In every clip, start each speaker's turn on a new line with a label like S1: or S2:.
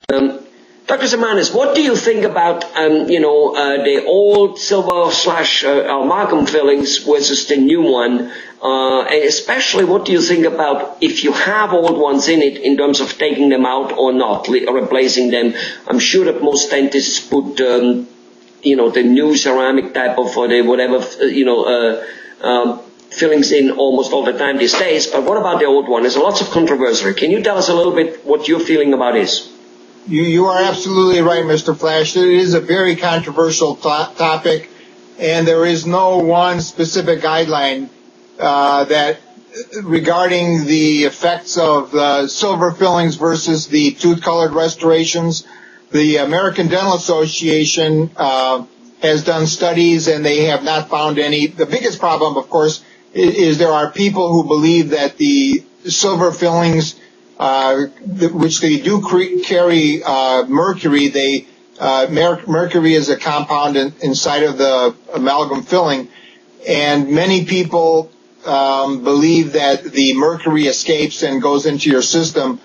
S1: Dr. Zymantas, what do you think about, the old silver/amalgam fillings versus the new one? And especially, what do you think about if you have old ones in it, in terms of taking them out or not, replacing them? I'm sure that most dentists put, the new ceramic type of, or the whatever, fillings in almost all the time these days. But what about the old one? There's lots of controversy. Can you tell us a little bit what your feeling about is?
S2: You are absolutely right, Mr. Flash. It is a very controversial topic, and there is no one specific guideline that regarding the effects of silver fillings versus the tooth-colored restorations. The American Dental Association has done studies, and they have not found any. The biggest problem, of course, is there are people who believe that the silver fillings, which they do carry mercury. Mercury is a compound inside of the amalgam filling, and many people believe that the mercury escapes and goes into your system.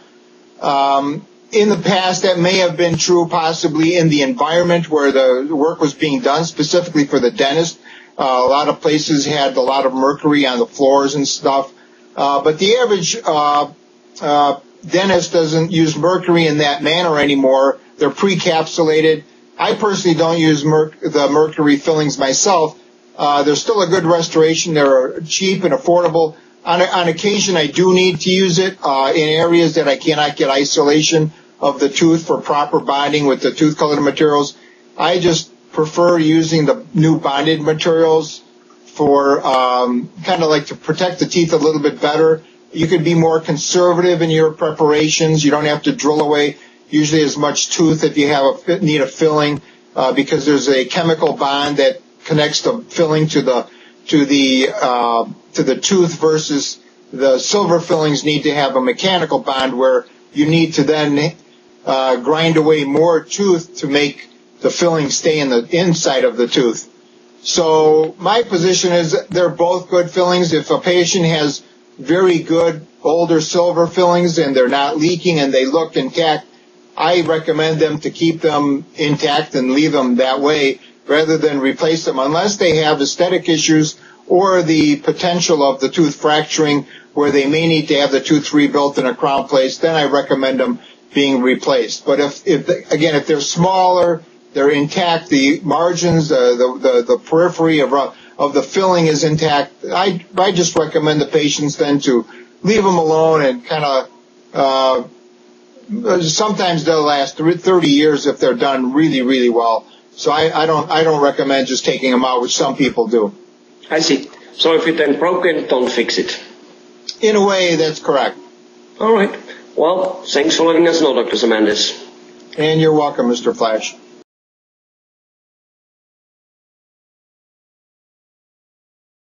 S2: In the past, that may have been true possibly in the environment where the work was being done, specifically for the dentist. A lot of places had a lot of mercury on the floors and stuff. But the average dentist doesn't use mercury in that manner anymore. They're pre-capsulated. I personally don't use the mercury fillings myself. They're still a good restoration. They're cheap and affordable. On occasion, I do need to use it in areas that I cannot get isolation of the tooth for proper bonding with the tooth-colored materials. I just prefer using the new bonded materials for kind of like to protect the teeth a little bit better. You could be more conservative in your preparations. You don't have to drill away usually as much tooth if you have need a filling because there's a chemical bond that connects the filling to the tooth versus the silver fillings need to have a mechanical bond where you need to then grind away more tooth to make the filling stay in the inside of the tooth. So my position is they're both good fillings. If a patient has very good older silver fillings and they're not leaking and they look intact, I recommend them to keep them intact and leave them that way rather than replace them unless they have aesthetic issues or the potential of the tooth fracturing where they may need to have the tooth rebuilt in a crown place. Then I recommend them being replaced. But if they're smaller, they're intact, the margins, the periphery of the filling is intact, I just recommend the patients then to leave them alone and kind of sometimes they'll last 30 years if they're done really, really well. So I don't recommend just taking them out, which some people do.
S1: I see. So if it then broken, don't fix it.
S2: In a way, that's correct.
S1: All right. Well, thanks for letting us know, Dr. Zymantas.
S2: And you're welcome, Mr. Flash.